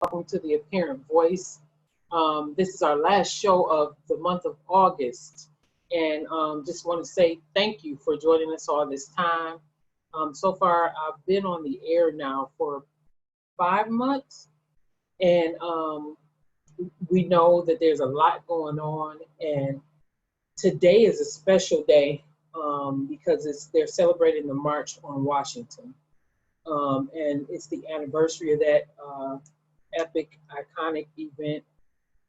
welcome to the Apparent Voice. This is our last show of the month of August, and just want to say thank you for joining us all this time. So far, I've been on the air now for 5 months, and we know that there's a lot going on, and today is a special day because they're celebrating the March on Washington. And it's the anniversary of that epic, iconic event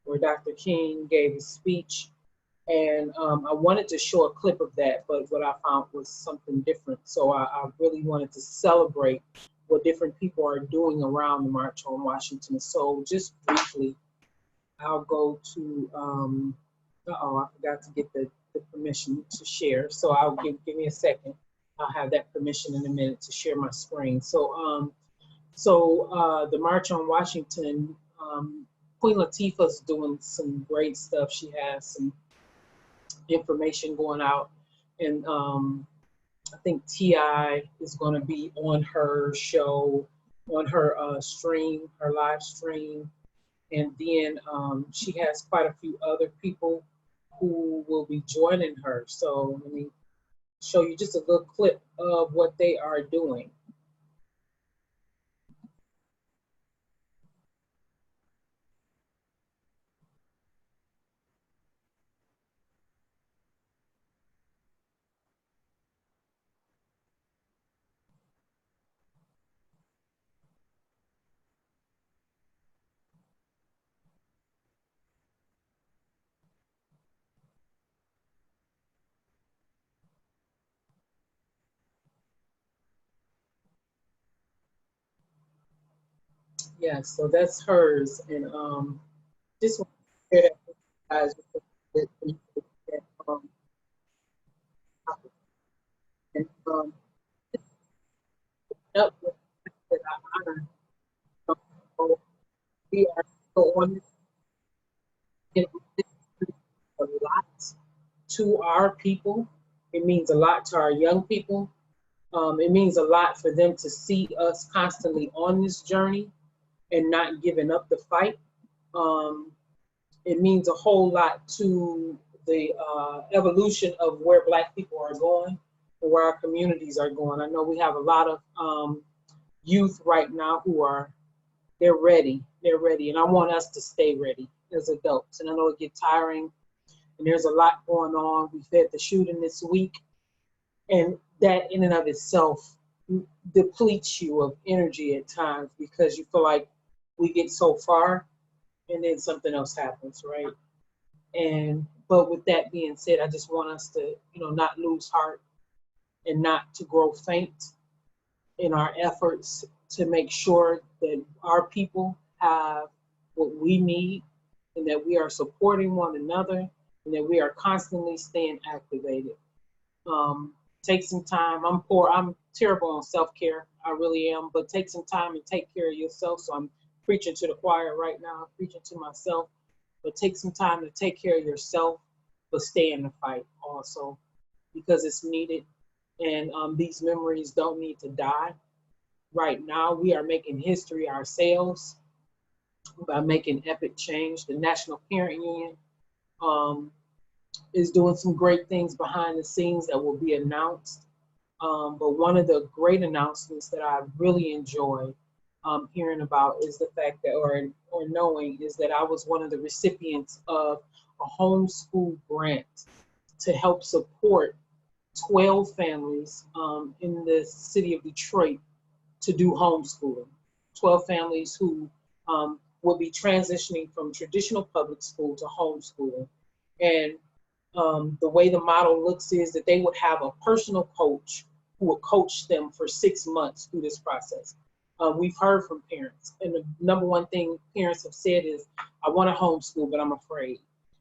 where Dr. King gave his speech. And I wanted to show a clip of that, but what I found was something different. So I really wanted to celebrate what different people are doing around the March on Washington. So just briefly, I'll go to, I forgot to get the permission to share. So I'll give me a second. I'll have that permission in a minute to share my screen. So, the March on Washington, Queen Latifah's doing some great stuff. She has some information going out, and I think T.I. is going to be on her show, on her stream, her live stream, and then she has quite a few other people who will be joining her. So let me show you just a little clip of what they are doing. Yeah, so that's hers, and just want to share that with you guys. Um, and up with that I honor. um, We are still on this, you know, this means a lot to our people. It means a lot to our young people. It means a lot for them to see us constantly on this journey and not giving up the fight. Um, it means a whole lot to the evolution of where Black people are going and where our communities are going. I know we have a lot of youth right now who are, they're ready. They're ready. And I want us to stay ready as adults. And I know it gets tiring and there's a lot going on. We've had the shooting this week, and that in and of itself depletes you of energy at times because you feel like we get so far and then something else happens, right? And but with that being said, I just want us to, not lose heart and not to grow faint in our efforts to make sure that our people have what we need and that we are supporting one another and that we are constantly staying activated. Take some time. I'm terrible on self-care. I really am, but take some time and take care of yourself. So I'm preaching to the choir right now, I'm preaching to myself, but take some time to take care of yourself, but stay in the fight also because it's needed. And these memories don't need to die. Right now, we are making history ourselves by making epic change. The National Parent Union is doing some great things behind the scenes that will be announced. But one of the great announcements that I really enjoy hearing about is the fact that, or knowing, is that I was one of the recipients of a homeschool grant to help support 12 families in the city of Detroit to do homeschooling. 12 families who will be transitioning from traditional public school to homeschooling. And the way the model looks is that they would have a personal coach who would coach them for 6 months through this process. We've heard from parents, and the number one thing parents have said is, I want to homeschool, but I'm afraid.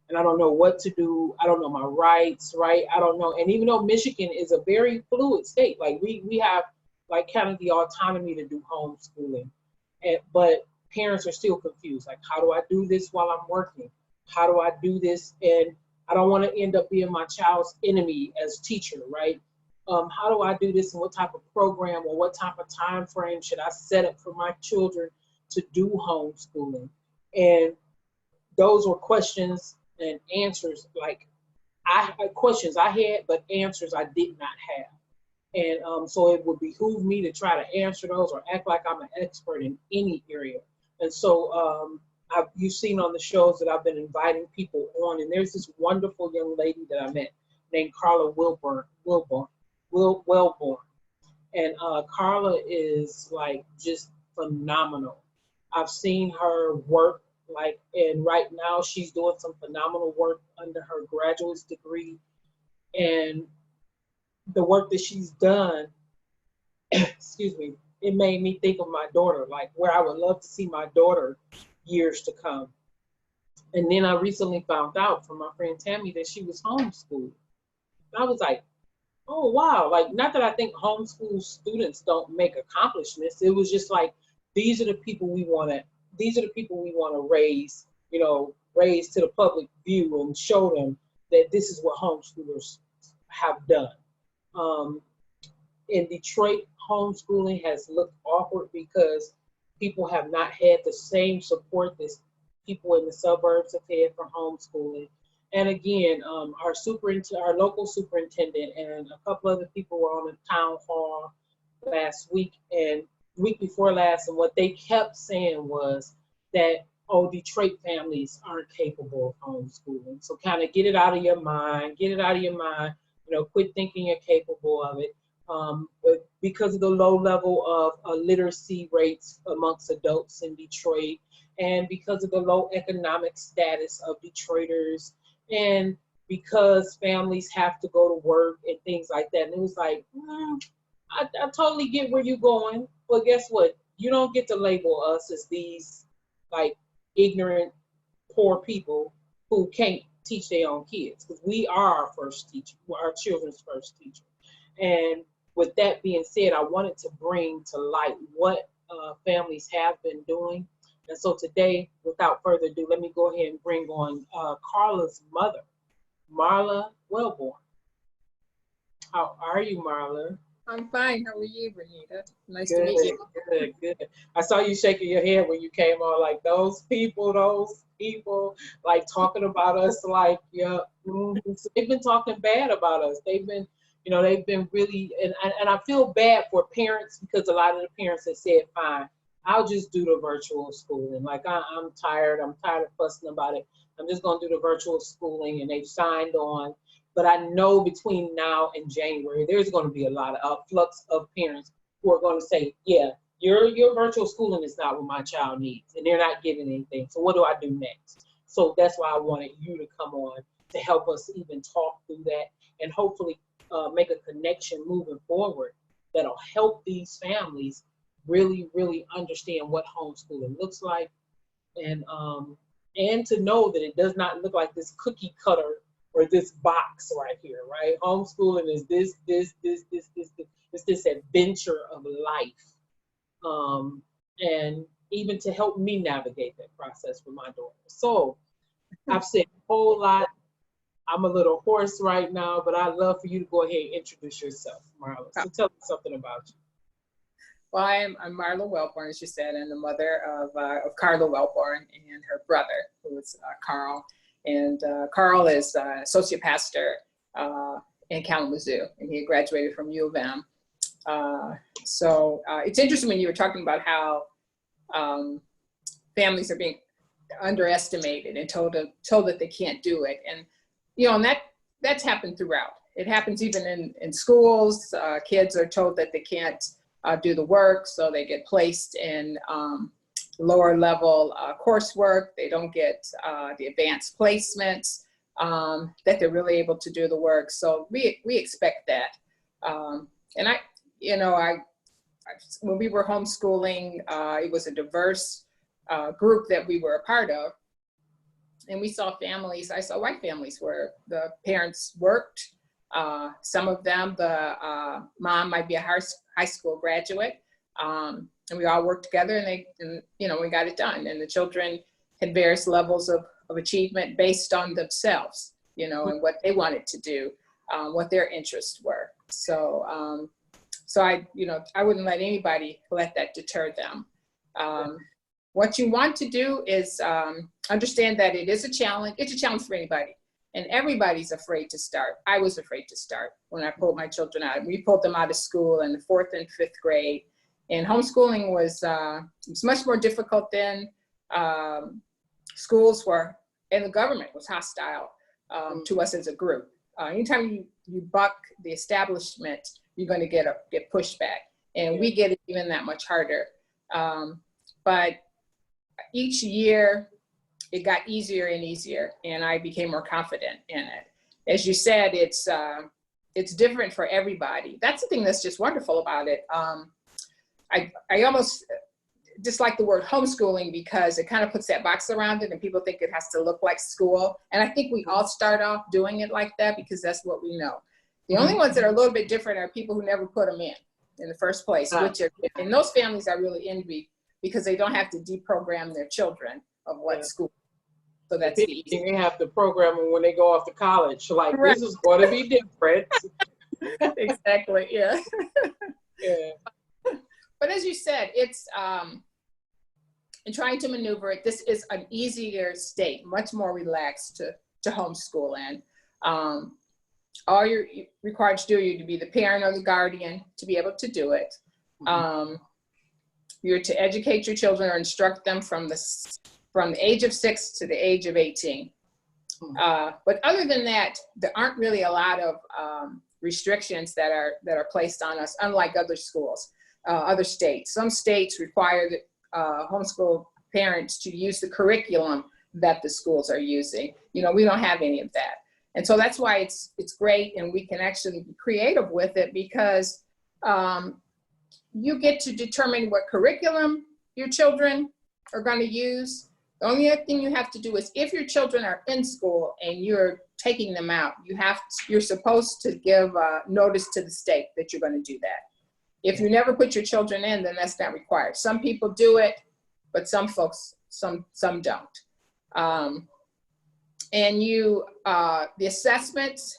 And I don't know what to do. I don't know my rights, right? I don't know. And even though Michigan is a very fluid state, like we have like kind of the autonomy to do homeschooling, but parents are still confused. Like, how do I do this while I'm working? How do I do this? And I don't want to end up being my child's enemy as teacher, right? How do I do this, and what type of program or what type of time frame should I set up for my children to do homeschooling. And those were questions and answers, like questions I had, but answers I did not have. And so it would behoove me to try to answer those or act like I'm an expert in any area. And so you've seen on the shows that I've been inviting people on, and there's this wonderful young lady that I met named Carla Wellborn. And Carla is like just phenomenal. I've seen her work, like, and right now she's doing some phenomenal work under her graduate degree. And the work that she's done, excuse me, it made me think of my daughter, like where I would love to see my daughter years to come. And then I recently found out from my friend Tammy that she was homeschooled. I was like, oh wow, like not that I think homeschool students don't make accomplishments. It was just like these are the people we want to raise, raise to the public view and show them that this is what homeschoolers have done. In Detroit, homeschooling has looked awkward because people have not had the same support that people in the suburbs have had for homeschooling. And again, our local superintendent and a couple other people were on the town hall last week and week before last, and what they kept saying was that, oh, Detroit families aren't capable of homeschooling. So kind of get it out of your mind, quit thinking you're capable of it. But because of the low level of literacy rates amongst adults in Detroit, and because of the low economic status of Detroiters, and because families have to go to work and things like that. And it was like, I totally get where you're going, but guess what? You don't get to label us as these like ignorant, poor people who can't teach their own kids, because we are our first teacher, we're our children's first teacher. And with that being said, I wanted to bring to light what families have been doing. And so today, without further ado, let me go ahead and bring on Carla's mother, Marla Wellborn. How are you, Marla? I'm fine. How are you, Bernita? Nice to meet you. Good. I saw you shaking your head when you came on, like those people, like talking about us, like, yeah, they've been talking bad about us. They've been really, and I feel bad for parents, because a lot of the parents have said, fine, I'll just do the virtual schooling. Like I'm tired of fussing about it. I'm just gonna do the virtual schooling, and they've signed on. But I know between now and January, there's going to be a lot of flux of parents who are going to say, yeah, your virtual schooling is not what my child needs, and they're not getting anything. So what do I do next? So that's why I wanted you to come on to help us even talk through that, and hopefully make a connection moving forward that'll help these families really, really understand what homeschooling looks like, and to know that it does not look like this cookie cutter or this box right here, right? Homeschooling is this. It's this adventure of life. And even to help me navigate that process with my daughter. So I've said a whole lot. I'm a little hoarse right now, but I'd love for you to go ahead and introduce yourself, Marla. So tell me something about you. Well, I'm Marla Wellborn, as you said, and the mother of Carla Wellborn and her brother, who is Carl. And Carl is associate pastor in Kalamazoo, and he graduated from U of M. So it's interesting when you were talking about how families are being underestimated and told that they can't do it. And, and that's happened throughout. It happens even in schools. Kids are told that they can't do the work, so they get placed in lower level coursework. They don't get the advanced placements that they're really able to do the work. So we expect that. And when we were homeschooling, it was a diverse group that we were a part of. And I saw white families where the parents worked. Some of them, the mom might be a high school graduate. And we all worked together, and we got it done. And the children had various levels of achievement based on themselves, and what they wanted to do, what their interests were. So I wouldn't let anybody let that deter them. what you want to do is understand that it is a challenge. It's a challenge for anybody. And everybody's afraid to start. I was afraid to start when I pulled my children out. We pulled them out of school in the 4th and 5th grade. And homeschooling was much more difficult then. Schools were, and the government was hostile to us as a group. Anytime you buck the establishment, you're going to get pushback. And we get it even that much harder. But each year, it got easier and easier, and I became more confident in it. As you said, it's different for everybody. That's the thing that's just wonderful about it. I almost dislike the word homeschooling because it kind of puts that box around it and people think it has to look like school. And I think we all start off doing it like that because that's what we know. The only ones that are a little bit different are people who never put them in the first place, which are, and those families I really envy because they don't have to deprogram their children of what school. So that's easy. You have to program them when they go off to college. Like, right. This is going to be different. Exactly, yeah. Yeah. But as you said, it's, in trying to maneuver it, this is an easier state, much more relaxed to homeschool in. All you're required to do, you to be the parent or the guardian to be able to do it. You're to educate your children or instruct them from the age of 6 to the age of 18. But other than that, there aren't really a lot of restrictions that are placed on us, unlike other schools, other states. Some states require the homeschool parents to use the curriculum that the schools are using. We don't have any of that. And so that's why it's great, and we can actually be creative with it because you get to determine what curriculum your children are going to use. The only thing you have to do is if your children are in school and you're taking them out, you're supposed to give notice to the state that you're going to do that. If you never put your children in, then that's not required. Some people do it, but some folks, some don't. And the assessments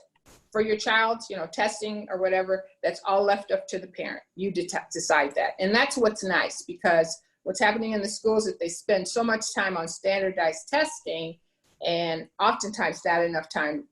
for your child, testing or whatever, that's all left up to the parent. You decide that. And that's what's nice because what's happening in the schools is they spend so much time on standardized testing and oftentimes not enough time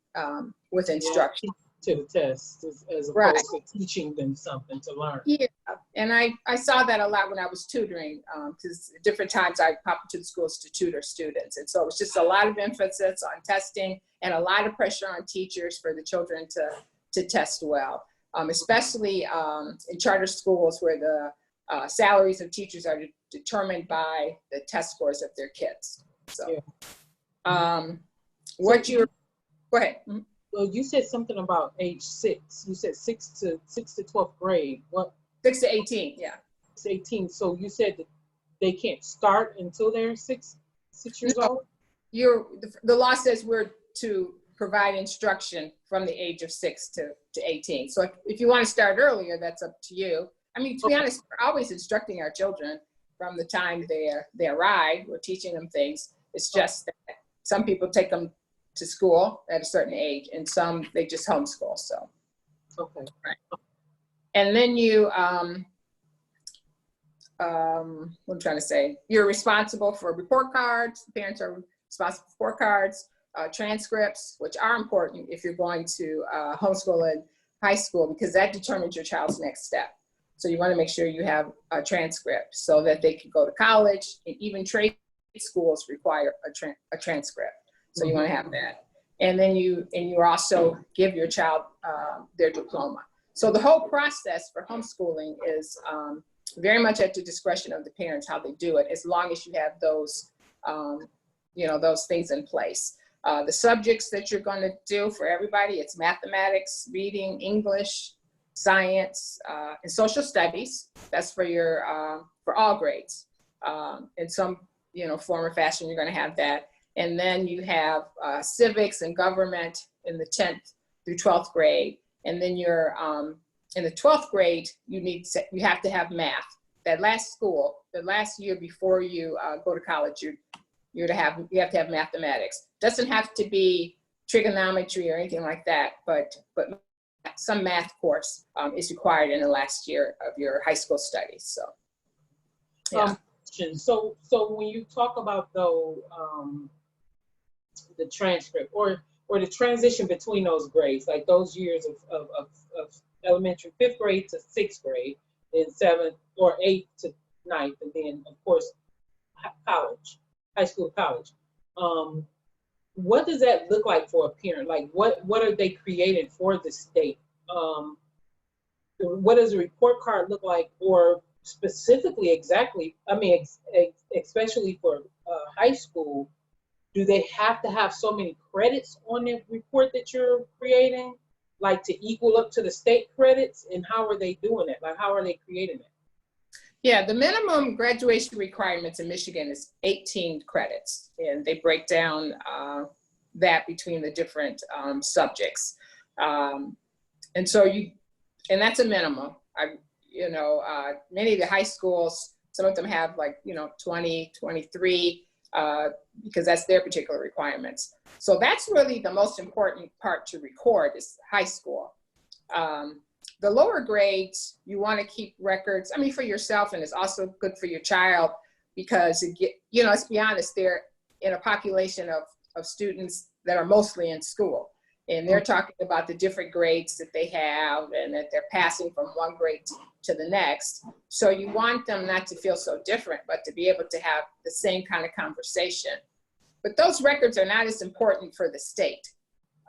with instruction. To the test as opposed to teaching them something to learn. Yeah, and I saw that a lot when I was tutoring because at different times I popped into the schools to tutor students. And so it was just a lot of emphasis on testing and a lot of pressure on teachers for the children to test well, especially in charter schools where the salaries of teachers are determined by the test scores of their kids. So go ahead. Well, you said something about age 6. You said 6 to 12th grade. What? 6 to 18, yeah. 6 to 18. So you said that they can't start until they're 6 years old? The law says we're to provide instruction from the age of 6 to 18. So if you want to start earlier, that's up to you. I mean, to be honest, we're always instructing our children from the time they arrive. We're teaching them things. It's just that some people take them to school at a certain age, and some they just homeschool. So, okay, right. And then what I'm trying to say, you're responsible for report cards. The parents are responsible for report cards, transcripts, which are important if you're going to homeschool in high school because that determines your child's next step. So you want to make sure you have a transcript so that they can go to college, and even trade schools require a transcript. So you want to have that. And then you also give your child their diploma. So the whole process for homeschooling is very much at the discretion of the parents how they do it, as long as you have those, those things in place. The subjects that you're going to do for everybody, it's mathematics, reading, English, science, and social studies. That's for all grades. In some, form or fashion, you're going to have that. And then you have civics and government in the 10th through 12th grade. And then you're in the 12th grade, you have to have math. That last year before you go to college, you have to have mathematics. Doesn't have to be trigonometry or anything like that, but some math course is required in the last year of your high school studies. So, yeah. So when you talk about though the transcript or the transition between those grades, like those years of elementary fifth grade to sixth grade, then seventh or eighth to ninth, and then of course college, high school, college. Um, what does that look like for a parent? Like what are they creating for the state? Um, what does a report card look like, or specifically, exactly? I mean, especially for high school, do they have to have so many credits on the report that you're creating, like to equal up to the state credits? And how are they doing it? Like, how are they creating it? Yeah, the minimum graduation requirements in Michigan is 18 credits, and they break down that between the different subjects. And so and that's a minimum. Many of the high schools, some of them have 20, 23, because that's their particular requirements. So that's really the most important part to record is high school. The lower grades, you want to keep records, for yourself, and it's also good for your child because, let's be honest, they're in a population of students that are mostly in school. And they're talking about the different grades that they have and that they're passing from one grade to the next. So you want them not to feel so different, but to be able to have the same kind of conversation. But those records are not as important for the state,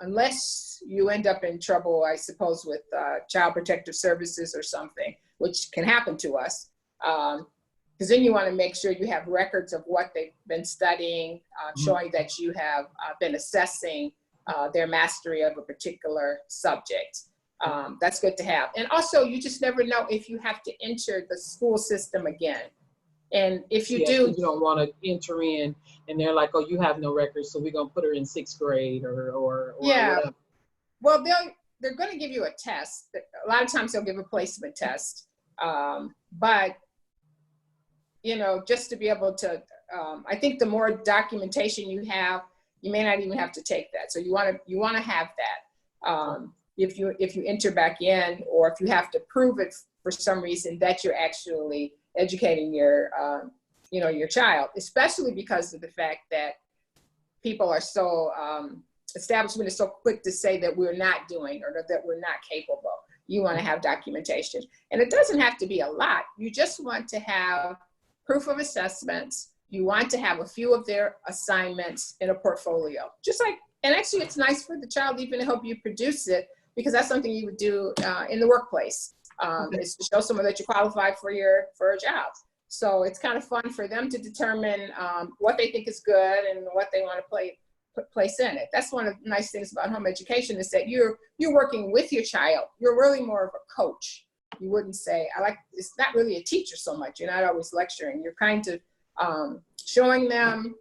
unless you end up in trouble, I suppose, with Child Protective Services or something, which can happen to us. Because then you want to make sure you have records of what they've been studying, showing that you have been assessing their mastery of a particular subject. That's good to have. And also, you just never know if you have to enter the school system again. And if you do, you don't want to enter in and they're like, oh, you have no records, so we're going to put her in sixth grade or yeah. whatever. Well, they're going to give you a test. A lot of times they'll give a placement test. But, just to be able to, I think the more documentation you have, you may not even have to take that. So you want to have that. If you enter back in, or if you have to prove it for some reason that you're actually educating your child, especially because of the fact that people are so, establishment is so quick to say that we're not doing or that we're not capable. You want to have documentation. And it doesn't have to be a lot. You just want to have proof of assessments. You want to have a few of their assignments in a portfolio. And actually it's nice for the child even to help you produce it, because that's something you would do in the workplace. Is to show someone that you qualified for a job. So it's kind of fun for them to determine what they think is good and what they want to place in it. That's one of the nice things about home education, is that you're working with your child. You're really more of a coach. You wouldn't say, it's not really a teacher so much. You're not always lecturing. You're kind of showing them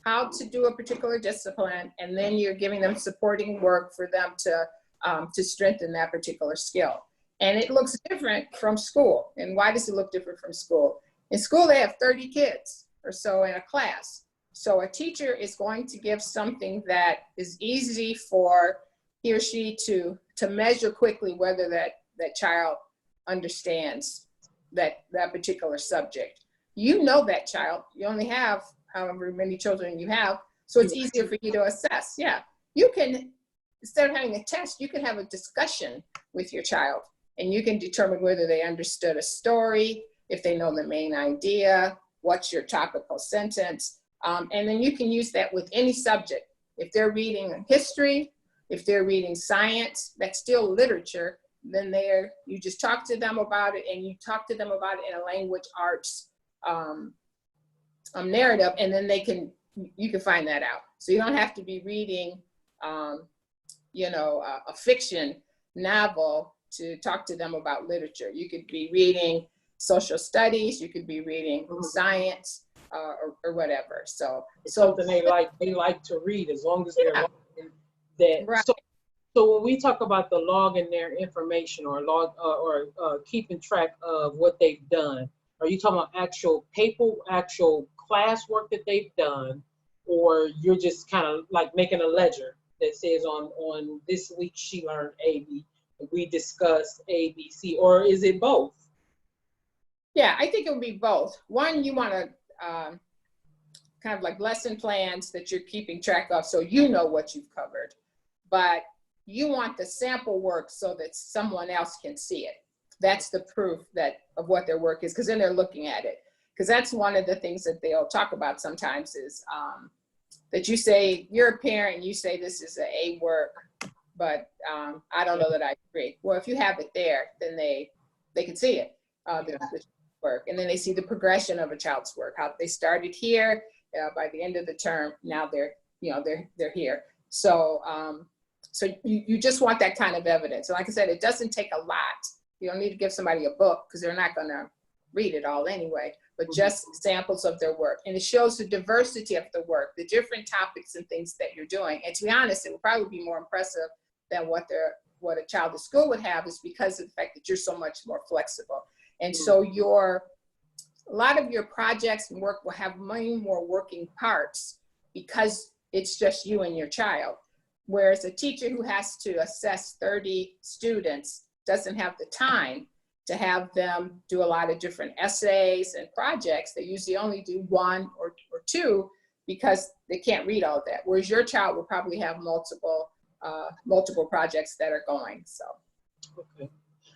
how to do a particular discipline, and then you're giving them supporting work for them to strengthen that particular skill. And it looks different from school. And why does it look different from school? In school, they have 30 kids or so in a class. So a teacher is going to give something that is easy for he or she to measure quickly whether that child understands that particular subject. You know that child. You only have however many children you have, so it's easier for you to assess. Yeah, you can, instead of having a test, you can have a discussion with your child, and you can determine whether they understood a story, if they know the main idea, what's your topical sentence, and then you can use that with any subject. If they're reading history, if they're reading science, that's still literature, then you just talk to them about it, and you talk to them about it in a language arts narrative, and then you can find that out. So you don't have to be reading, a fiction novel to talk to them about literature. You could be reading social studies, you could be reading science, or whatever. So something they like to read, as long as they're logging that. Right. So when we talk about the logging their information or keeping track of what they've done, are you talking about actual classwork that they've done, or you're just kind of like making a ledger that says on this week she learned A, B, we discussed A, B, C, or is it both? Yeah, I think it would be both. One, you want to kind of like lesson plans that you're keeping track of so you know what you've covered. But you want the sample work so that someone else can see it. That's the proof that of what their work is, because then they're looking at it. Because that's one of the things that they'll talk about sometimes is that you say, you're a parent, and you say this is a work, but I don't know that I agree. Well, if you have it there, then they can see it, the work. And then they see the progression of a child's work, how they started here, by the end of the term, now they're here. So, so you just want that kind of evidence. And like I said, it doesn't take a lot. You don't need to give somebody a book because they're not gonna read it all anyway, but just samples of their work. And it shows the diversity of the work, the different topics and things that you're doing. And to be honest, it would probably be more impressive than what a child at school would have, is because of the fact that you're so much more flexible. And so a lot of your projects and work will have many more working parts because it's just you and your child. Whereas a teacher who has to assess 30 students doesn't have the time to have them do a lot of different essays and projects. They usually only do one or two because they can't read all of that. Whereas your child will probably have multiple projects that are going. So.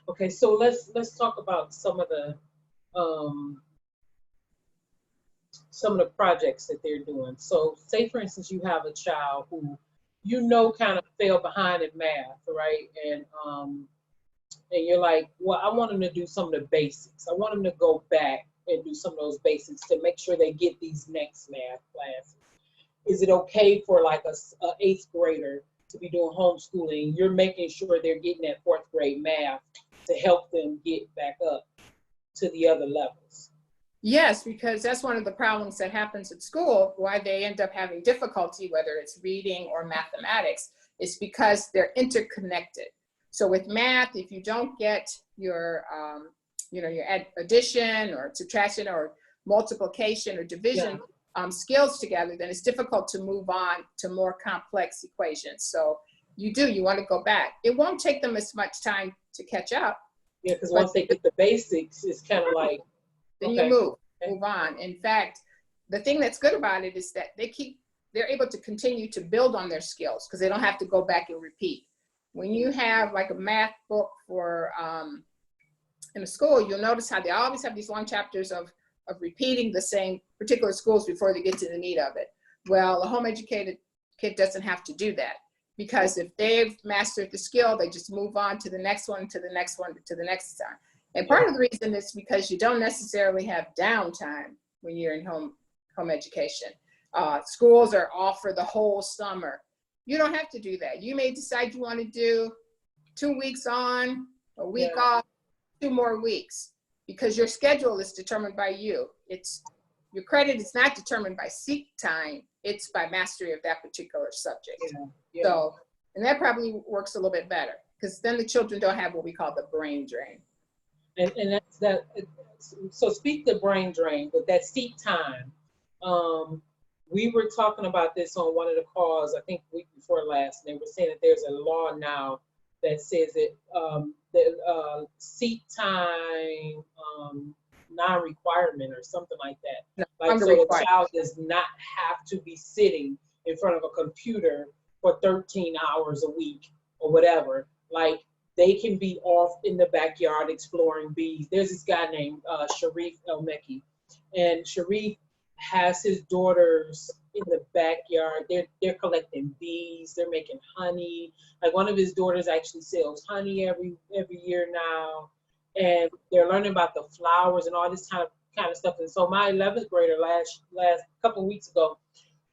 Okay. So let's talk about some of the projects that they're doing. So say, for instance, you have a child who, kind of fell behind in math, right? And you're like, well, I want them to do some of the basics. I want them to go back and do some of those basics to make sure they get these next math classes. Is it okay for like a 8th grader to be doing homeschooling? You're making sure they're getting that 4th grade math to help them get back up to the other levels. Yes, because that's one of the problems that happens at school, why they end up having difficulty, whether it's reading or mathematics, is because they're interconnected. So with math, if you don't get your, your addition or subtraction or multiplication or division skills together, then it's difficult to move on to more complex equations. So you want to go back. It won't take them as much time to catch up. Yeah, because once they get the basics, it's kind of like, then you move on. In fact, the thing that's good about it is that they're able to continue to build on their skills because they don't have to go back and repeat. When you have like a math book for in a school, you'll notice how they always have these long chapters of repeating the same particular schools before they get to the meat of it. Well, a home educated kid doesn't have to do that, because if they've mastered the skill, they just move on to the next one, to the next one, to the next time. And part of the reason is because you don't necessarily have downtime when you're in home education. Schools are off for the whole summer. You don't have to do that. You may decide you want to do 2 weeks on, a week off, 2 more weeks, because your schedule is determined by you. Your credit is not determined by seat time. It's by mastery of that particular subject. So, and that probably works a little bit better, because then the children don't have what we call the brain drain. And that's that. So speak the brain drain, but that seat time. We were talking about this on one of the calls, I think week before last, and they were saying that there's a law now that says that seat time non-requirement or something like that. Like, so the child does not have to be sitting in front of a computer for 13 hours a week or whatever. Like, they can be off in the backyard exploring bees. There's this guy named Sharif El-Mekki, and Sharif has his daughters in the backyard. They're collecting bees. They're making honey. Like, one of his daughters actually sells honey every year now, and they're learning about the flowers and all this kind of stuff. And so my 11th grader last couple of weeks ago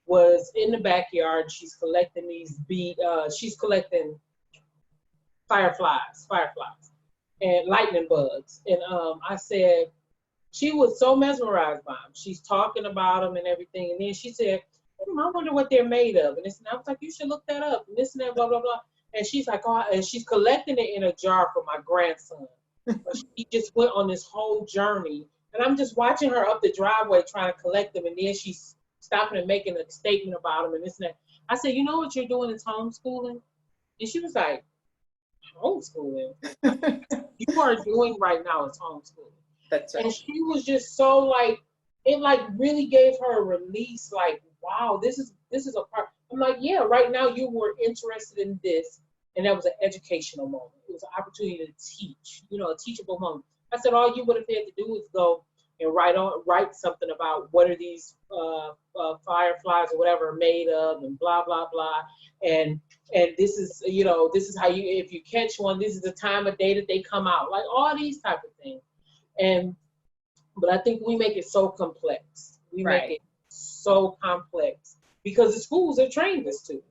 was in the backyard. She's collecting these bees. She's collecting fireflies and lightning bugs. And I said, she was so mesmerized by them. She's talking about them and everything. And then she said, I wonder what they're made of. And I was like, you should look that up. And this and that, blah, blah, blah. And she's like, oh, and she's collecting it in a jar for my grandson. But she just went on this whole journey. And I'm just watching her up the driveway trying to collect them. And then she's stopping and making a statement about them and this and that. I said, you know what you're doing is homeschooling? And she was like, homeschooling? You are doing right now is homeschooling. That's right. And she was just so like, it like really gave her a release, like, wow, this is a part. I'm like, yeah, right now you were interested in this, and that was an educational moment. It was an opportunity to teach, a teachable moment. I said, all you would have had to do is go and write something about what are these fireflies or whatever are made of, and blah blah blah, and this is this is how you, if you catch one, this is the time of day that they come out, like all these type of things. And but I think we make it so complex. We make Right. it so complex because the schools have trained us to.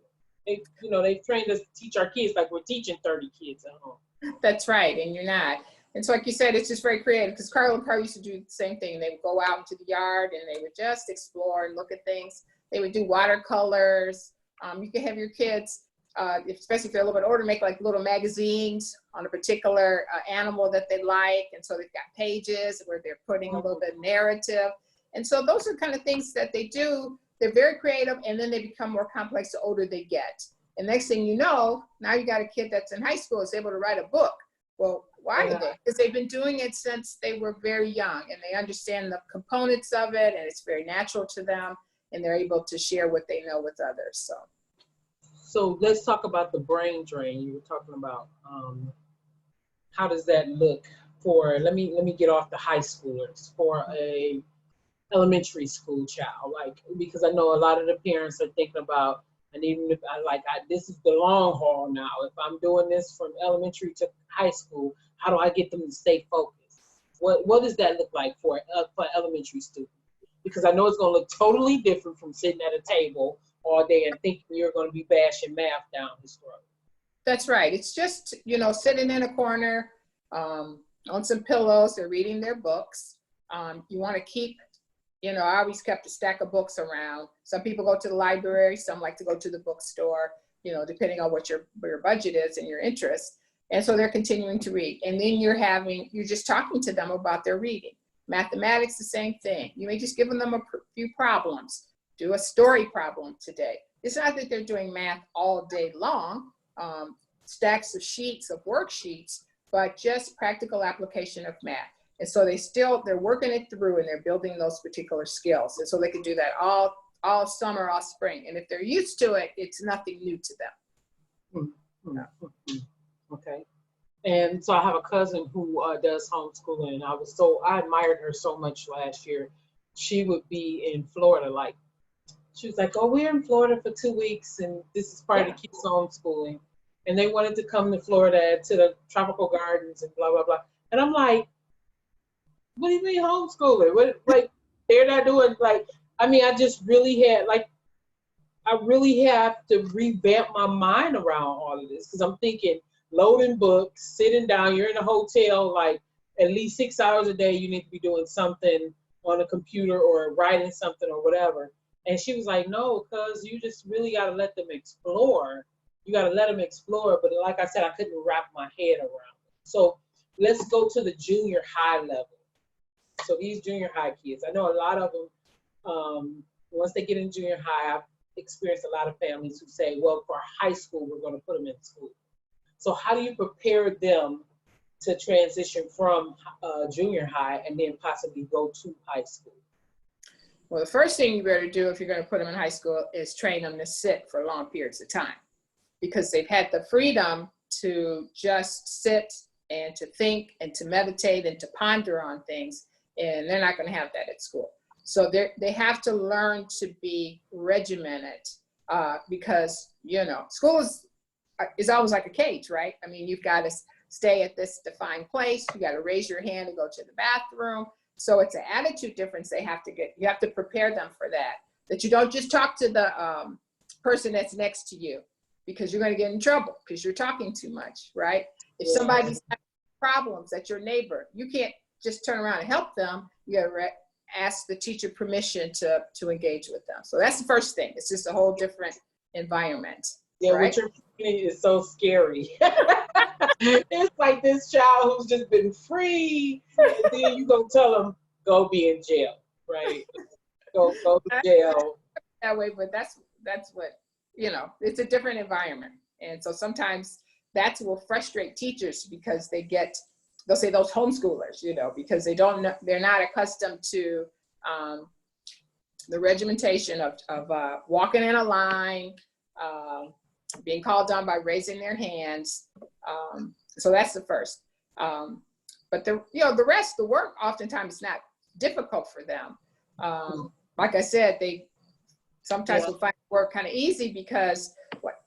They've trained us to teach our kids like we're teaching 30 kids at home. That's right, and you're not. And so, like you said, it's just very creative, because Carl and Carl used to do the same thing. They would go out into the yard and they would just explore and look at things. They would do watercolors. You could have your kids, especially if they're a little bit older, make like little magazines on a particular animal that they like. And so they've got pages where they're putting a little bit of narrative. And so those are kind of things that they do. They're very creative, and then they become more complex the older they get. And next thing you know, now you got a kid that's in high school is able to write a book. Well, why are they? Because they've been doing it since they were very young, and they understand the components of it, and it's very natural to them, and they're able to share what they know with others. So let's talk about the brain drain you were talking about. How does that look for? Let me get off the high schoolers, for a elementary school child, like, because I know a lot of the parents are thinking about, and even if this is the long haul now. If I'm doing this from elementary to high school, how do I get them to stay focused? What does that look like for elementary students? Because I know it's going to look totally different from sitting at a table all day and thinking you're going to be bashing math down his throat. That's right. It's just, sitting in a corner on some pillows. They're reading their books. You want to keep, I always kept a stack of books around. Some people go to the library. Some like to go to the bookstore, depending on what your budget is and your interest. And so they're continuing to read. And then you're just talking to them about their reading. Mathematics, the same thing. You may just give them a few problems. Do a story problem today. It's not that they're doing math all day long, stacks of sheets of worksheets, but just practical application of math. And so they're working it through, and they're building those particular skills. And so they can do that all summer, all spring. And if they're used to it, it's nothing new to them. Mm-hmm. Okay. And so I have a cousin who does homeschooling, and I admired her so much last year. She would be in Florida, she was like, oh, we're in Florida for 2 weeks, and this is part of the kids' homeschooling. And they wanted to come to Florida to the tropical gardens and blah, blah, blah. And I'm like, what do you mean homeschooling? They're not doing, I just really had, I really have to revamp my mind around all of this, because I'm thinking loading books, sitting down, you're in a hotel, at least 6 hours a day, you need to be doing something on a computer or writing something or whatever. And she was like, no, because you just really got to let them explore. You got to let them explore. But like I said, I couldn't wrap my head around it. So let's go to the junior high level. So these junior high kids, I know a lot of them, once they get in junior high, I've experienced a lot of families who say, well, for high school, we're going to put them in school. So how do you prepare them to transition from junior high and then possibly go to high school? Well, the first thing you better do if you're going to put them in high school is train them to sit for long periods of time, because they've had the freedom to just sit and to think and to meditate and to ponder on things, and they're not going to have that at school. So they have to learn to be regimented, because, school is always like a cage, right? I mean, you've got to stay at this defined place. You got to raise your hand to go to the bathroom. So it's an attitude difference they have to get. You have to prepare them for that you don't just talk to the person that's next to you, because you're going to get in trouble because you're talking too much, right? If somebody's having problems at your neighbor, you can't just turn around and help them. You got to ask the teacher permission to engage with them. So that's the first thing. It's just a whole different environment. Yeah, right? what you're saying is so scary. It's like this child who's just been free, and then you gonna tell them go be in jail, right? Go to jail. That way, but that's what, it's a different environment, and so sometimes that will frustrate teachers because they get they'll say those homeschoolers, you know, because they don't know, they're not accustomed to the regimentation of walking in a line, being called on by raising their hands. So that's the first. But the rest, the work oftentimes is not difficult for them. Like I said, they sometimes will find work kind of easy because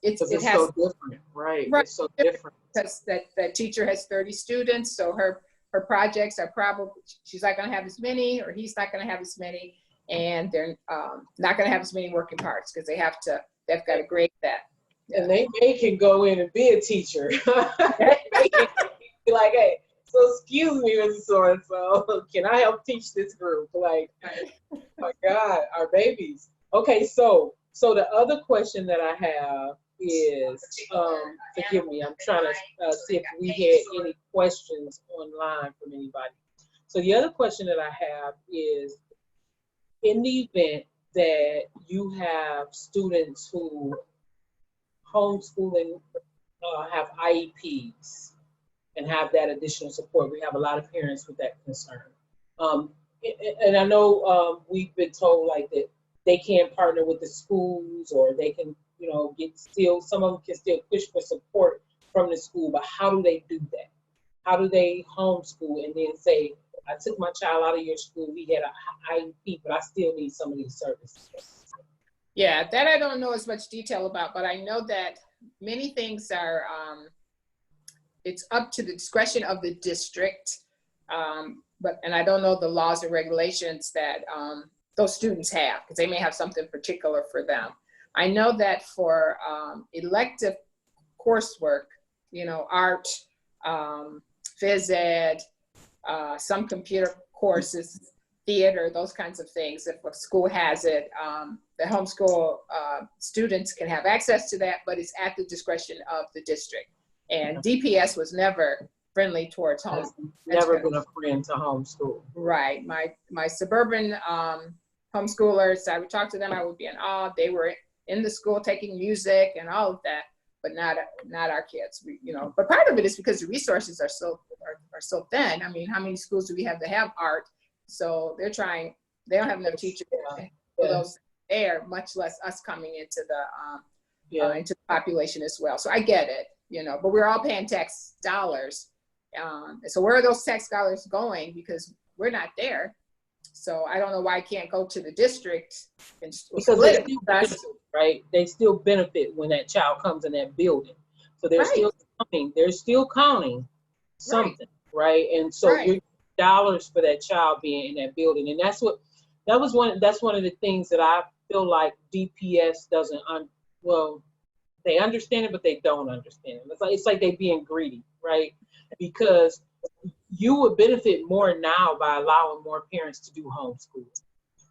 it has so different, right? It's so different. Because that teacher has 30 students, so her projects are probably, she's not going to have as many, or he's not going to have as many, and they're not going to have as many working parts because they've got to grade that. Yeah. And they can go in and be a teacher. They can be like, hey, so excuse me, Mrs. So-and-so, can I help teach this group? Like, oh my God, our babies. Okay, so the other question that I have is, forgive me, I'm trying to see if we had any questions online from anybody. So the other question that I have is, in the event that you have students who homeschooling have IEPs and have that additional support, we have a lot of parents with that concern. And I know we've been told like that they can't partner with the schools, or they can, you know, some of them can still push for support from the school, but how do they do that? How do they homeschool and then say, I took my child out of your school, we had an IEP, but I still need some of these services? Yeah, that I don't know as much detail about, but I know that many things are, it's up to the discretion of the district, and I don't know the laws and regulations that those students have, because they may have something particular for them. I know that for elective coursework, you know, art, phys ed, some computer courses, theater, those kinds of things, if a school has it, the homeschool students can have access to that, but it's at the discretion of the district. And DPS was never friendly towards home. Never been a friend to homeschool. Right. My suburban homeschoolers, I would talk to them, I would be in awe. They were in the school taking music and all of that, but not our kids. You know, but part of it is because the resources are so thin. I mean, how many schools do we have to have art? So they don't have enough teachers for those there, much less us coming into the population as well. So I get it, you know, but we're all paying tax dollars. So where are those tax dollars going? Because we're not there. So I don't know why I can't go to the district and because they still benefit, right? They still benefit when that child comes in that building. So they're still coming. They're still counting something, right? And so you're dollars for that child being in that building, and that's one of the things that I feel like DPS doesn't they understand it, but they don't understand it. It's like they being greedy, right? Because you would benefit more now by allowing more parents to do homeschooling,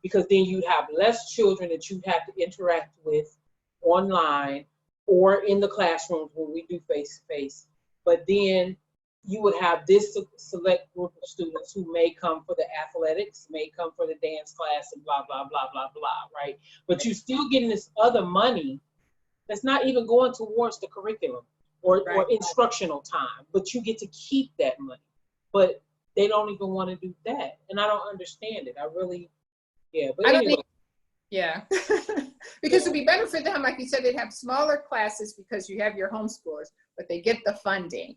because then you'd have less children that you have to interact with online or in the classrooms when we do face-to-face. But then you would have this select group of students who may come for the athletics, may come for the dance class, and blah, blah, blah, blah, blah, right? But you're still getting this other money that's not even going towards the curriculum or instructional time, but you get to keep that money. But they don't even want to do that. And I don't understand it. I really, but anyway. Because it'd be better for them, like you said, they'd have smaller classes because you have your homeschoolers, but they get the funding.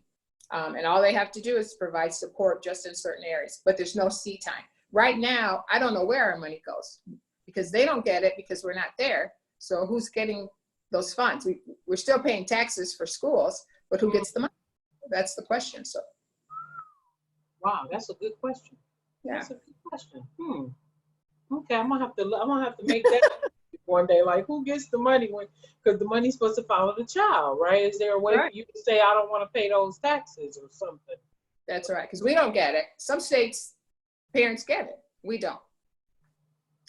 And all they have to do is provide support just in certain areas, but there's no seat time. Right now, I don't know where our money goes because they don't get it because we're not there. So who's getting those funds? We're still paying taxes for schools, but who gets the money? That's the question. So. Wow, that's a good question. Yeah. That's a good question. Okay, I'm gonna have to make that one day. Like, who gets the money because the money's supposed to follow the child, right? Is there a way for you to say I don't want to pay those taxes or something? That's right, because we don't get it. Some states, parents get it. We don't.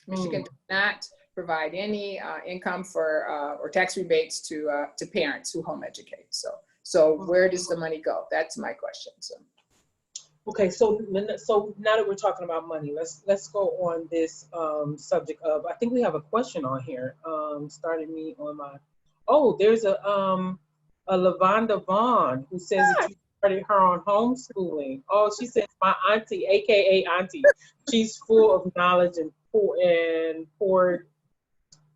Michigan does not provide any income for or tax rebates to parents who home educate. So where does the money go? That's my question. So. Okay, so now that we're talking about money, let's go on this subject of, I think we have a question on here, starting me on my, there's a Lavonda Vaughn who says that started her on homeschooling. Oh, she says my auntie, aka auntie, she's full of knowledge and poured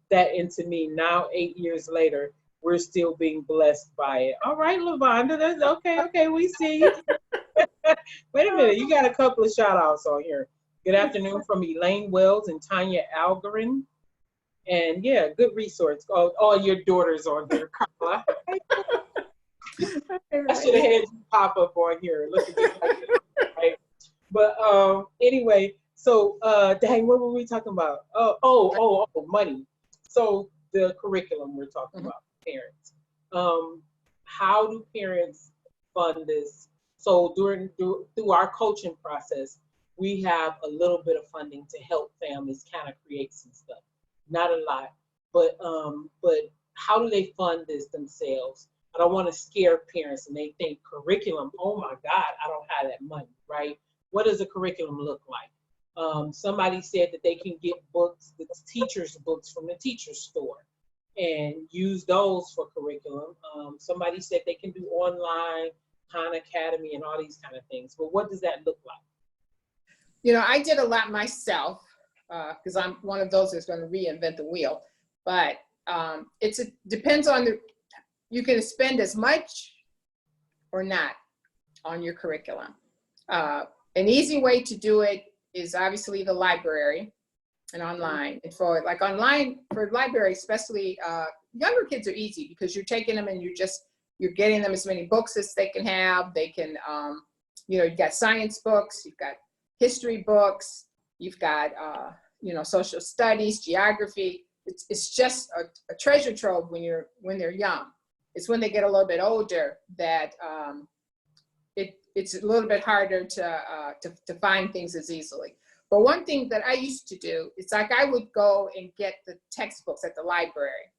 that into me. Now 8 years later, we're still being blessed by it. All right, Lavonda, that's okay. Okay, we see you. Wait a minute, you got a couple of shout outs on here. Good afternoon from Elaine Wells and Tanya Algarin. And yeah, good resource. All your daughters on here, Carla. I should have had you pop up on here. Look at this. Right? But anyway, so dang, what were we talking about? Oh, money. So the curriculum we're talking about, parents. How do parents fund this? So through our coaching process, we have a little bit of funding to help families kind of create some stuff. Not a lot, but how do they fund this themselves? I don't want to scare parents and they think curriculum, oh my God, I don't have that money, right? What does a curriculum look like? Somebody said that they can get books, the teachers' books from the teacher's store and use those for curriculum. Somebody said they can do online, Khan Academy and all these kind of things. But what does that look like? You know, I did a lot myself because I'm one of those that's going to reinvent the wheel. But it depends on you can spend as much or not on your curriculum. An easy way to do it is obviously the library and online. And for like online, for library, especially younger kids are easy because you're taking them and you're getting them as many books as they can have. They can, you've got science books, you've got history books, you've got, social studies, geography. It's just a treasure trove when they're young. It's when they get a little bit older that it's a little bit harder to find things as easily. But one thing that I used to do, it's like I would go and get the textbooks at the library,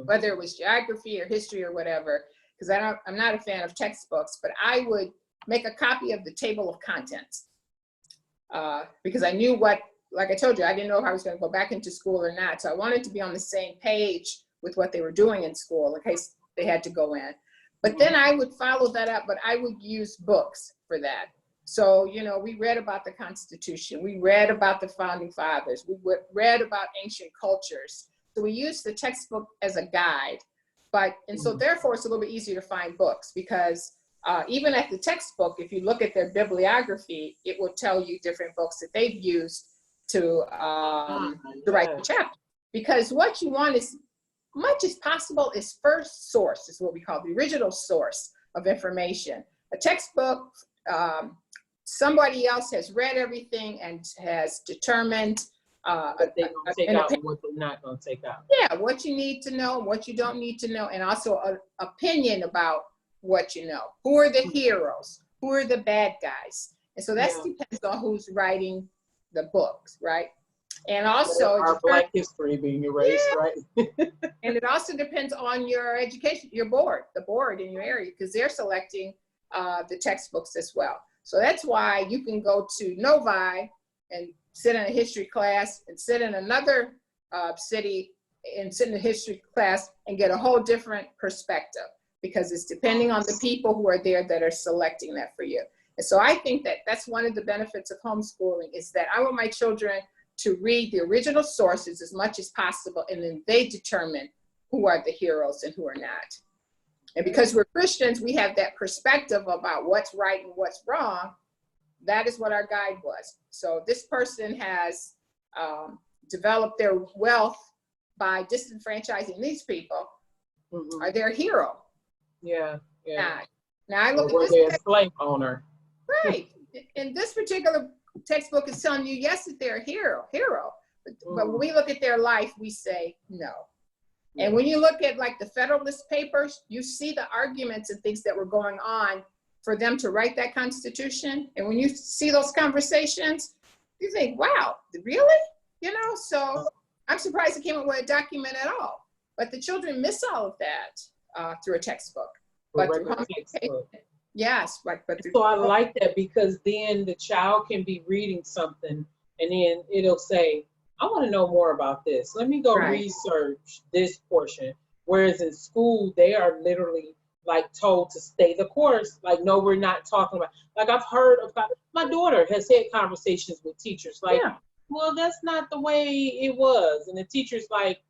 whether it was geography or history or whatever, because I'm not a fan of textbooks, but I would make a copy of the table of contents because I knew like I told you, I didn't know if I was going to go back into school or not. So I wanted to be on the same page with what they were doing in school in case they had to go in. But then I would follow that up, but I would use books for that. So, we read about the Constitution. We read about the Founding Fathers. We read about ancient cultures. So we used the textbook as a guide. So therefore, it's a little bit easier to find books because even at the textbook, if you look at their bibliography, it will tell you different books that they've used to write the chapter. Because what you want is, much as possible, is first source, is what we call the original source of information. A textbook, somebody else has read everything and has determined what they're going to take out and what they're not going to take out. Yeah, what you need to know, what you don't need to know, and also an opinion about what you know. Who are the heroes? Who are the bad guys? And so that depends on who's writing the books, right? And also our Black history being erased, right? And it also depends on your education, the board in your area, because they're selecting the textbooks as well. So that's why you can go to Novi and sit in a history class and sit in another city and sit in a history class and get a whole different perspective because it's depending on the people who are there that are selecting that for you. And so I think that that's one of the benefits of homeschooling is that I want my children to read the original sources as much as possible, and then they determine who are the heroes and who are not. And because we're Christians, we have that perspective about what's right and what's wrong. That is what our guide was. So this person has developed their wealth by disenfranchising these people. Are they a hero? Yeah. Now I look at this. A slave owner. Right. In this particular textbook is telling you, yes, that they're a hero. But when we look at their life, we say no. And when you look at like the Federalist Papers, you see the arguments and things that were going on for them to write that Constitution. And when you see those conversations, you think, wow, really? So I'm surprised it came up with a document at all. But the children miss all of that through a textbook. But through textbook. Yes, right. But so I like that because then the child can be reading something and then it'll say, I want to know more about this. Let me go research this portion. Whereas in school, they are literally like told to stay the course. Like, no, we're not talking about, like I've heard of, my daughter has had conversations with teachers like, Yeah. well, that's not the way it was. And the teacher's like,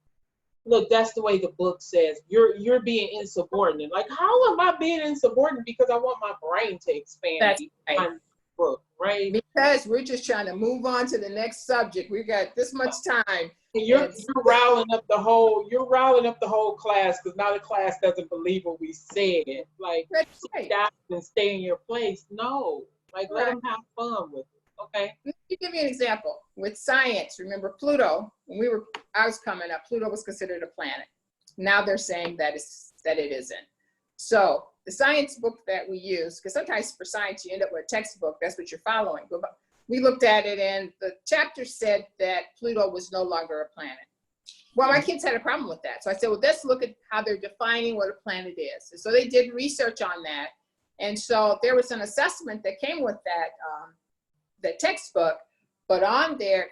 look, that's the way the book says. You're being insubordinate. Like, how am I being insubordinate because I want my brain to expand That's right. behind the book, right? Because we're just trying to move on to the next subject. We got this much time. And you're riling up the whole class because now the class doesn't believe what we said. Like, sit down and stay in your place. No, like let them have fun with it. Okay. Let me give you an example with science. Remember Pluto? When I was coming up, Pluto was considered a planet. Now they're saying that it isn't. So the science book that we use, because sometimes for science you end up with a textbook. That's what you're following. But we looked at it, and the chapter said that Pluto was no longer a planet. Well, my kids had a problem with that. So I said, well, let's look at how they're defining what a planet is. And so they did research on that. And so there was an assessment that came with that, the textbook, but on there,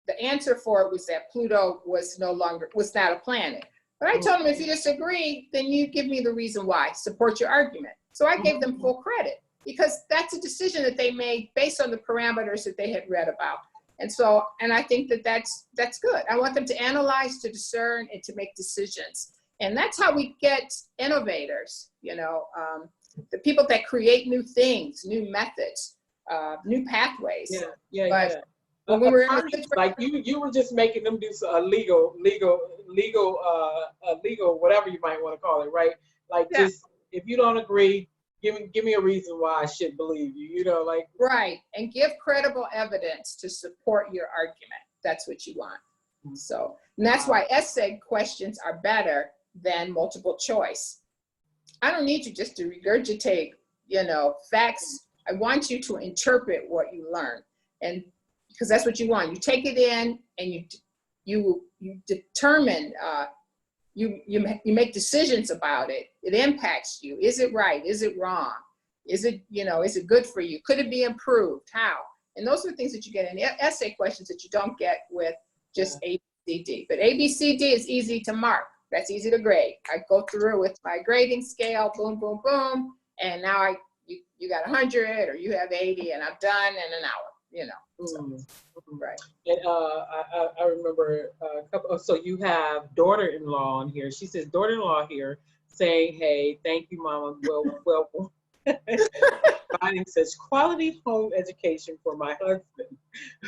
the answer for it was that Pluto was not a planet. But I told them, if you disagree, then you give me the reason why, support your argument. So I gave them full credit because that's a decision that they made based on the parameters that they had read about. And so, and I think that that's good. I want them to analyze, to discern, and to make decisions. And that's how we get innovators, the people that create new things, new methods, new pathways. But when we were in like you were just making them do a legal, whatever you might want to call it, right? Like, just if you don't agree, give me a reason why I should believe you. Like, right, and give credible evidence to support your argument. That's what you want. So, and that's why essay questions are better than multiple choice. I don't need you just to regurgitate, facts. I want you to interpret what you learn, and because that's what you want. You take it in and you determine, you make decisions about it. It impacts you. Is it right? Is it wrong? Is it good for you? Could it be improved? How? And those are the things that you get in essay questions that you don't get with just A, B, C, D. But A, B, C, D is easy to mark. That's easy to grade. I go through with my grading scale, boom, boom, boom, and now you got 100 or you have 80, and I'm done in an hour. Right. And I remember a couple. So you have daughter-in-law on here. She says, daughter-in-law here saying, "Hey, thank you, Mama. Well, providing such quality home education for my husband.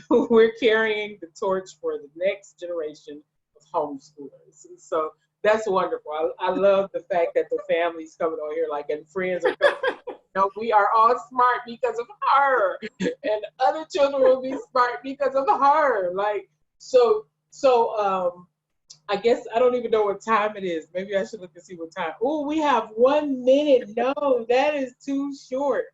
We're carrying the torch for the next generation of homeschoolers." So that's wonderful. I love the fact that the family's coming on here, and friends are coming. We are all smart because of her, and other children will be smart because of her. I guess I don't even know what time it is. Maybe I should look and see what time. Oh, we have 1 minute. No, that is too short.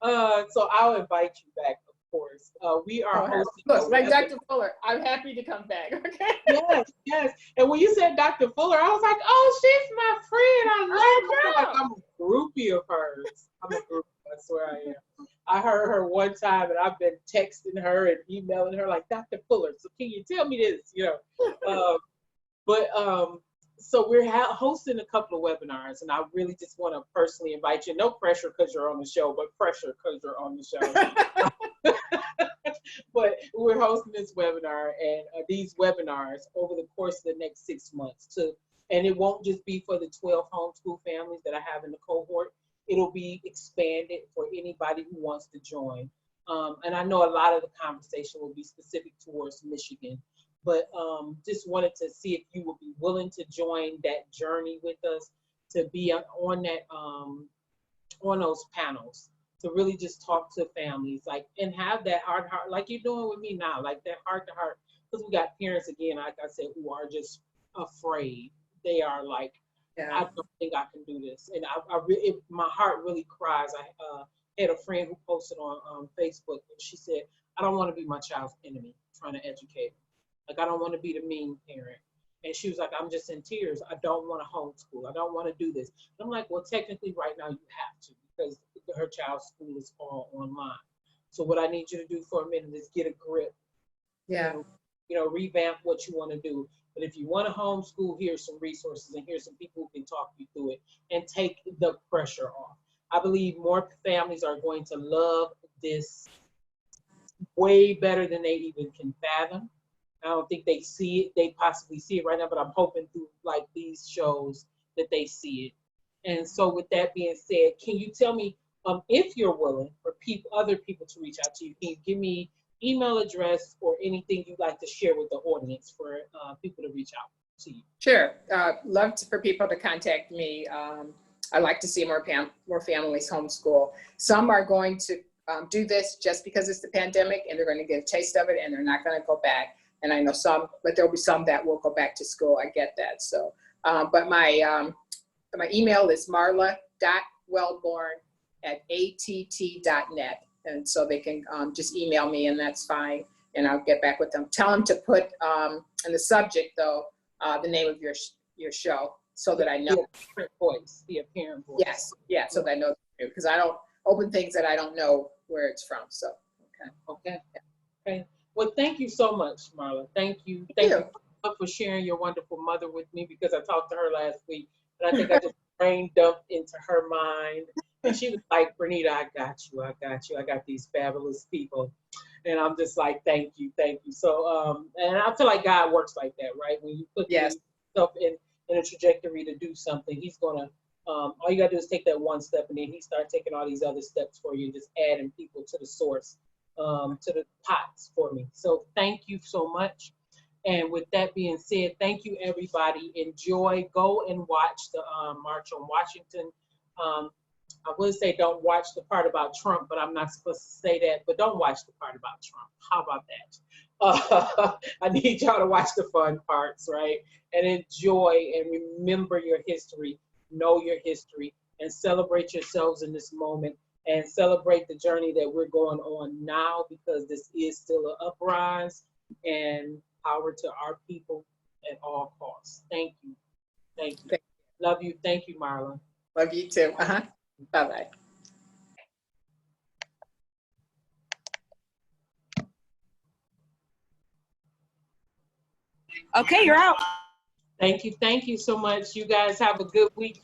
So I'll invite you back, of course. We are hosting. Look, like Dr. Fuller, I'm happy to come back. Okay. Yes. And when you said Dr. Fuller, I was like, oh, she's my friend. I love her. Like, I'm a groupie of hers. I'm a groupie. I swear I am. I heard her one time, and I've been texting her and emailing her like, Dr. Fuller, so can you tell me this? So we're hosting a couple of webinars, and I really just want to personally invite you. No pressure because you're on the show, but pressure because you're on the show. But we're hosting this webinar, and these webinars over the course of the next 6 months. And it won't just be for the 12 homeschool families that I have in the cohort. It'll be expanded for anybody who wants to join. And I know a lot of the conversation will be specific towards Michigan. But just wanted to see if you would be willing to join that journey with us, to be on that on those panels, to really just talk to families, and have that heart like you're doing with me now, like that heart to heart. Because we got parents, again, like I said, who are just afraid. They are like, I don't think I can do this, and my heart really cries. I had a friend who posted on Facebook, and she said, I don't want to be my child's enemy trying to educate them. Like, I don't want to be the mean parent. And she was like, I'm just in tears. I don't want to homeschool. I don't want to do this. And I'm like, well, technically right now you have to, because her child's school is all online. So what I need you to do for a minute is get a grip. Yeah. Revamp what you want to do. But if you want to homeschool, here's some resources and here's some people who can talk you through it and take the pressure off. I believe more families are going to love this way better than they even can fathom. I don't think they see it. They possibly see it right now, but I'm hoping through like these shows that they see it. And so, with that being said, can you tell me if you're willing for other people to reach out to you? Can you give me email address or anything you'd like to share with the audience for people to reach out to you? Sure. For people to contact me. I'd like to see more families homeschool. Some are going to do this just because it's the pandemic and they're going to get a taste of it and they're not going to go back. And I know some, but there'll be some that will go back to school. I get that. So, but my email is marla.wellborn@att.net. And so they can just email me and that's fine. And I'll get back with them. Tell them to put in the subject though, the name of your show so that I know. The apparent voice. Yes, yeah, so that I know, because I don't open things that I don't know where it's from, so, Okay. Well, thank you so much, Marla. Thank you. Thank you for sharing your wonderful mother with me, because I talked to her last week and I think I just brain dumped into her mind. And she was like, Bernita, I got you. I got these fabulous people. And I'm just like, thank you. So, and I feel like God works like that, right? When you put yourself in a trajectory to do something, he's gonna, all you gotta do is take that one step and then he starts taking all these other steps for you, just adding people to the source, to the pots for me. So thank you so much. And with that being said, thank you everybody. Enjoy, go and watch the March on Washington. I would say don't watch the part about Trump, but I'm not supposed to say that, but don't watch the part about Trump. How about that? I need y'all to watch the fun parts, right? And enjoy and remember your history, know your history, and celebrate yourselves in this moment and celebrate the journey that we're going on now, because this is still an uprise, and power to our people at all costs. Thank you. Thank you. Love you. Thank you, Marla. Love you too. Bye-bye. Okay, you're out. Thank you so much. You guys have a good week.